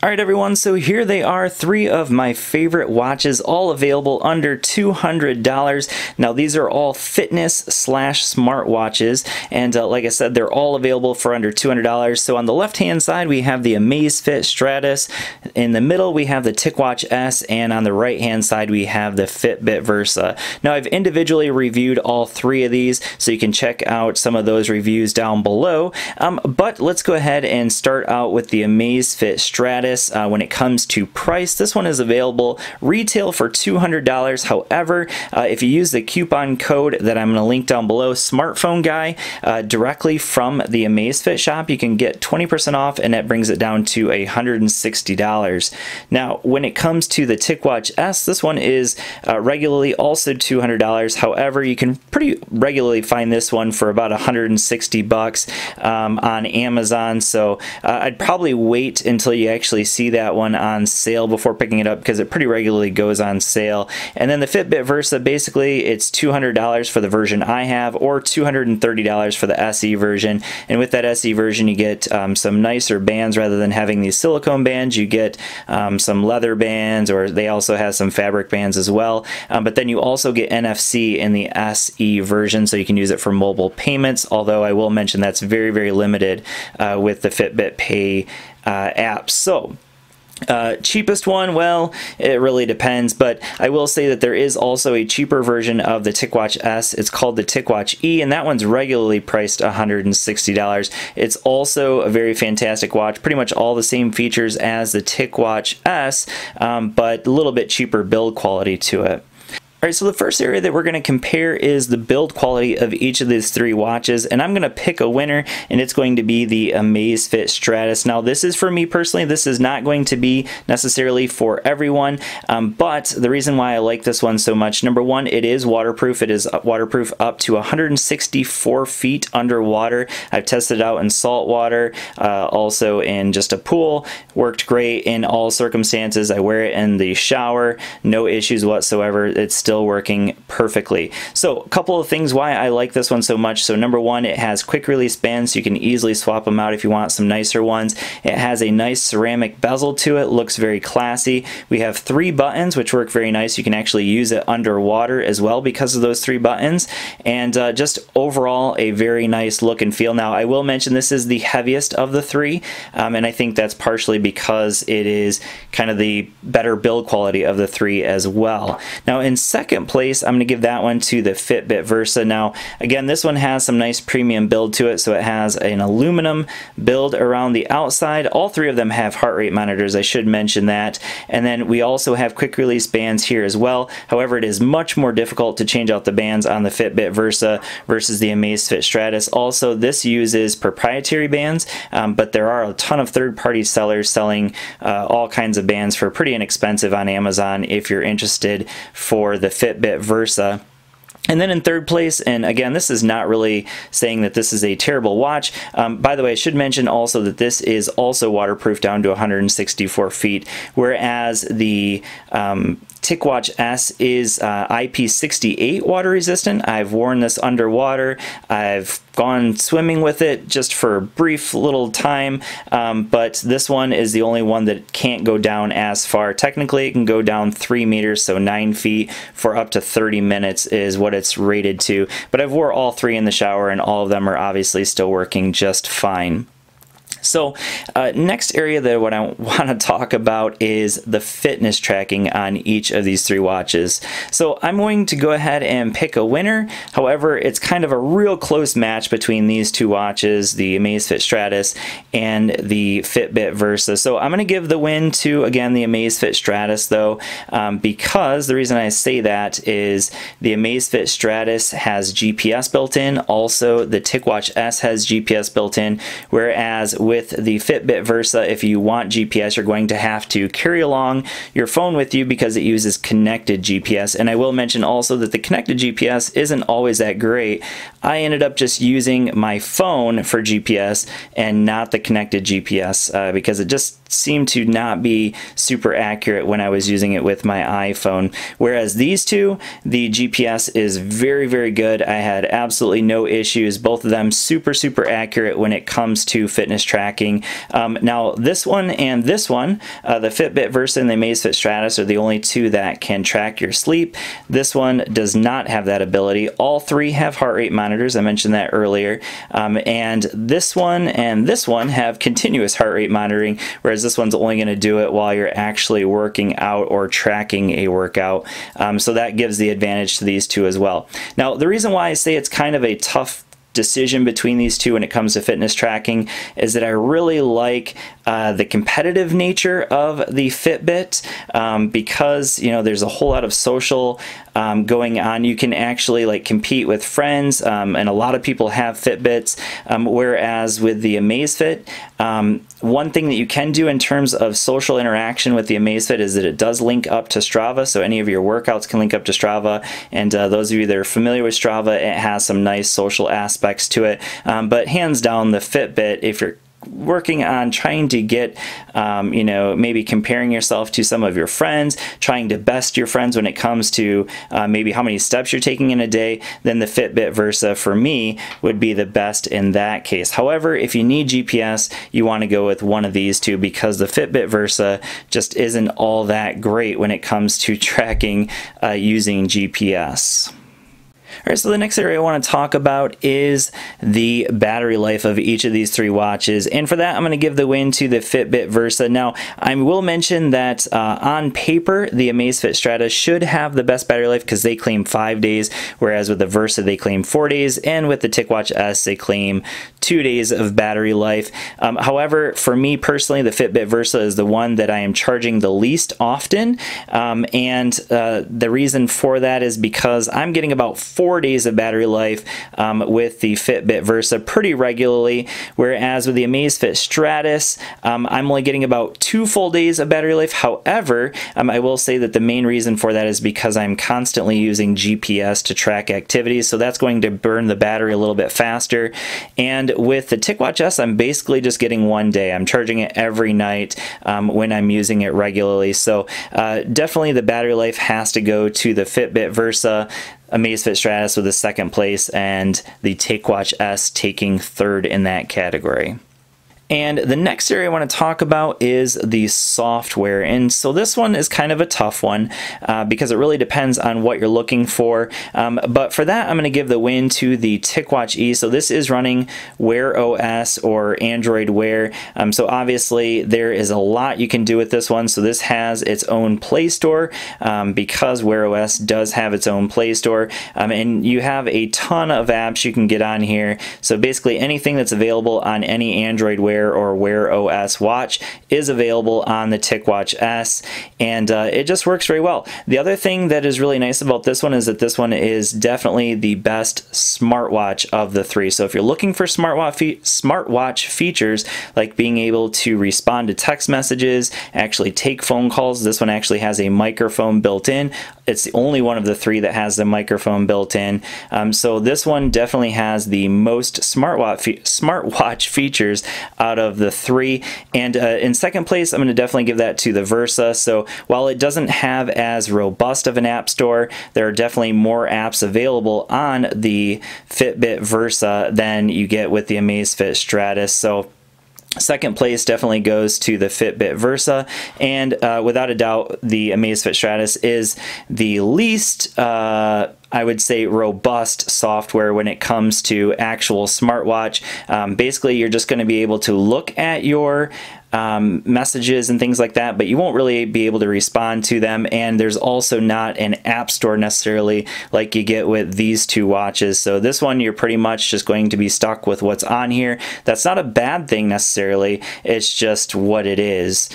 Alright everyone, so here they are, three of my favorite watches, all available under $200. Now these are all fitness slash smart watches, and like I said, they're all available for under $200. So on the left hand side we have the Amazfit Stratos, in the middle we have the Ticwatch S, and on the right hand side we have the Fitbit Versa. Now I've individually reviewed all three of these, so you can check out some of those reviews down below, but let's go ahead and start out with the Amazfit Stratos. When it comes to price, this one is available retail for $200. However, if you use the coupon code that I'm going to link down below, smartphone guy, directly from the Amazfit shop, you can get 20% off, and that brings it down to $160. Now, when it comes to the Ticwatch S, this one is regularly also $200. However, you can pretty regularly find this one for about $160 on Amazon. So I'd probably wait until you actually see that one on sale before picking it up, because it pretty regularly goes on sale. And then the Fitbit Versa, basically it's $200 for the version I have, or $230 for the SE version. And with that SE version you get some nicer bands. Rather than having these silicone bands, you get some leather bands, or they also have some fabric bands as well. But then you also get NFC in the SE version, so you can use it for mobile payments, although I will mention that's very, very limited with the Fitbit Pay apps. So cheapest one, well, it really depends, but I will say that there is also a cheaper version of the Ticwatch S. It's called the Ticwatch E, and that one's regularly priced $160. It's also a very fantastic watch, pretty much all the same features as the Ticwatch S, but a little bit cheaper build quality to it. Alright, so the first area that we're going to compare is the build quality of each of these three watches, and I'm going to pick a winner, and it's going to be the Amazfit Stratos. Now this is for me personally, this is not going to be necessarily for everyone, but the reason why I like this one so much, number one, it is waterproof. It is waterproof up to 164 feet underwater. I've tested it out in salt water, also in just a pool. Worked great in all circumstances. I wear it in the shower, no issues whatsoever. It's still working perfectly. So a couple of things why I like this one so much. So number one, it has quick release bands, so you can easily swap them out if you want some nicer ones. It has a nice ceramic bezel to it, looks very classy. We have three buttons which work very nice. You can actually use it underwater as well because of those three buttons, and just overall a very nice look and feel. Now I will mention this is the heaviest of the three, and I think that's partially because it is kind of the better build quality of the three as well. Now in second place, I'm going to give that one to the Fitbit Versa. Now again, this one has some nice premium build to it, so it has an aluminum build around the outside. All three of them have heart rate monitors, I should mention that, and then we also have quick release bands here as well. However, it is much more difficult to change out the bands on the Fitbit Versa versus the Amazfit Stratos. Also, this uses proprietary bands, but there are a ton of third-party sellers selling all kinds of bands for pretty inexpensive on Amazon if you're interested for the Fitbit Versa. And then in third place, and again, this is not really saying that this is a terrible watch. By the way, I should mention also that this is also waterproof down to 164 feet, whereas the Ticwatch S is IP68 water resistant. I've worn this underwater. I've gone swimming with it just for a brief little time, but this one is the only one that can't go down as far. Technically, it can go down 3 meters, so 9 feet, for up to 30 minutes is what it's rated to. But I've wore all three in the shower, and all of them are obviously still working just fine. So next area that what I want to talk about is the fitness tracking on each of these three watches. So I'm going to go ahead and pick a winner. However, it's kind of a real close match between these two watches, the Amazfit Stratos and the Fitbit Versa. So I'm going to give the win to, again, the Amazfit Stratos, though, because the reason I say that is the Amazfit Stratos has GPS built in. Also, the Ticwatch S has GPS built in, whereas with the Fitbit Versa, if you want GPS, you're going to have to carry along your phone with you because it uses connected GPS. And I will mention also that the connected GPS isn't always that great. I ended up just using my phone for GPS and not the connected GPS because it just seemed to not be super accurate when I was using it with my iPhone. Whereas these two, the GPS is very, very good. I had absolutely no issues. Both of them super, super accurate when it comes to fitness tracking. Now this one and this one, the Fitbit Versa and the Amazfit Stratos are the only two that can track your sleep. This one does not have that ability. All three have heart rate monitors. I mentioned that earlier. And this one and this one have continuous heart rate monitoring, whereas this one's only going to do it while you're actually working out or tracking a workout. So that gives the advantage to these two as well. Now, the reason why I say it's kind of a tough decision between these two when it comes to fitness tracking is that I really like the competitive nature of the Fitbit because, you know, there's a whole lot of social going on. You can actually like compete with friends, and a lot of people have Fitbits, whereas with the Amazfit, one thing that you can do in terms of social interaction with the Amazfit is that it does link up to Strava, so any of your workouts can link up to Strava, and those of you that are familiar with Strava, it has some nice social aspects to it, but hands down the Fitbit, if you're working on trying to get, you know, maybe comparing yourself to some of your friends, trying to best your friends when it comes to maybe how many steps you're taking in a day, then the Fitbit Versa for me would be the best in that case. However, if you need GPS, you want to go with one of these two because the Fitbit Versa just isn't all that great when it comes to tracking using GPS. Alright, so the next area I want to talk about is the battery life of each of these three watches, and for that I'm going to give the win to the Fitbit Versa. Now, I will mention that on paper the Amazfit Stratos should have the best battery life because they claim 5 days, whereas with the Versa they claim 4 days, and with the Ticwatch S they claim 2 days of battery life. However, for me personally, the Fitbit Versa is the one that I am charging the least often, and the reason for that is because I'm getting about 4 days of battery life with the Fitbit Versa pretty regularly, whereas with the Amazfit Stratos, I'm only getting about 2 full days of battery life. However, I will say that the main reason for that is because I'm constantly using GPS to track activities, so that's going to burn the battery a little bit faster. And with the Ticwatch S, I'm basically just getting 1 day. I'm charging it every night when I'm using it regularly, so definitely the battery life has to go to the Fitbit Versa, Amazfit Stratos with the second place, and the Ticwatch S taking third in that category. And the next area I want to talk about is the software. And so this one is kind of a tough one because it really depends on what you're looking for. But for that, I'm going to give the win to the Ticwatch E. So this is running Wear OS or Android Wear. So obviously there is a lot you can do with this one. So this has its own Play Store because Wear OS does have its own Play Store. And you have a ton of apps you can get on here. So basically anything that's available on any Android Wear or Wear OS watch is available on the Ticwatch S, and it just works very well. The other thing that is really nice about this one is that this one is definitely the best smartwatch of the three. So if you're looking for smartwatch features like being able to respond to text messages, actually take phone calls, this one actually has a microphone built in. It's the only one of the three that has the microphone built in. So this one definitely has the most smartwatch features out of the three. And in second place, I'm going to definitely give that to the Versa. So while it doesn't have as robust of an app store, there are definitely more apps available on the Fitbit Versa than you get with the Amazfit Stratos. So second place definitely goes to the Fitbit Versa, and without a doubt, the Amazfit Stratos is the least I would say robust software when it comes to actual smartwatch. Basically, you're just going to be able to look at your messages and things like that, but you won't really be able to respond to them, and there's also not an app store necessarily like you get with these two watches. So this one, you're pretty much just going to be stuck with what's on here. That's not a bad thing necessarily, it's just what it is.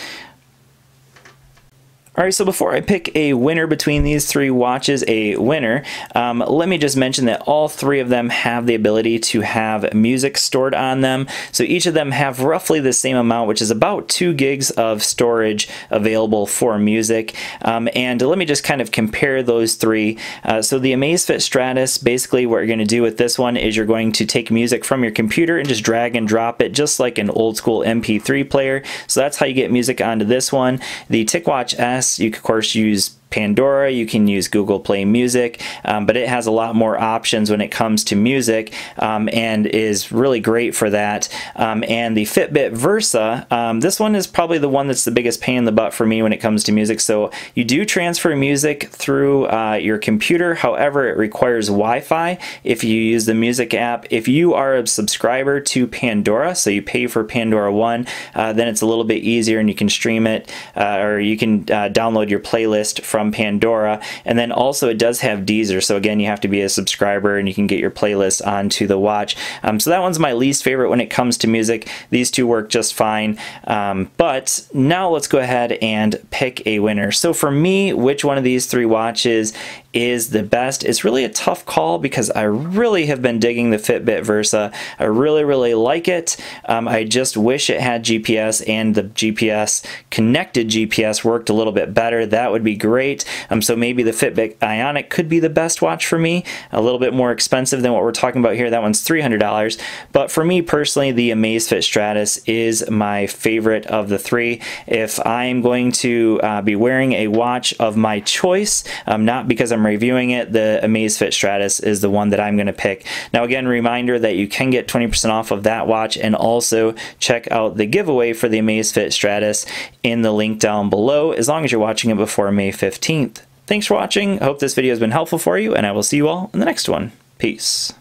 All right, so before I pick a winner between these three watches, let me just mention that all three of them have the ability to have music stored on them. So each of them have roughly the same amount, which is about 2 gigs of storage available for music. And let me just kind of compare those three. So the Amazfit Stratos, basically what you're going to do with this one is you're going to take music from your computer and just drag and drop it just like an old school MP3 player. So that's how you get music onto this one. The Ticwatch S, you can of course use Pandora, you can use Google Play Music, but it has a lot more options when it comes to music and is really great for that. And the Fitbit Versa, this one is probably the one that's the biggest pain in the butt for me when it comes to music. So you do transfer music through your computer, however it requires Wi-Fi if you use the music app. If you are a subscriber to Pandora, so you pay for Pandora One, then it's a little bit easier and you can stream it or you can download your playlist from Pandora. And then also it does have Deezer, so again you have to be a subscriber and you can get your playlist onto the watch. So that one's my least favorite when it comes to music. These two work just fine, but now let's go ahead and pick a winner. So for me, which one of these three watches is the best? It's really a tough call because I really have been digging the Fitbit Versa. I really like it. I just wish it had GPS and the connected GPS worked a little bit better. That would be great. So maybe the Fitbit Ionic could be the best watch for me. A little bit more expensive than what we're talking about here. That one's $300. But for me personally, the Amazfit Stratos is my favorite of the three. If I'm going to be wearing a watch of my choice, not because I'm reviewing it, the Amazfit Stratos is the one that I'm going to pick. Now again, reminder that you can get 20% off of that watch, and also check out the giveaway for the Amazfit Stratos in the link down below, as long as you're watching it before May 15th. Thanks for watching. I hope this video has been helpful for you, and I will see you all in the next one. Peace.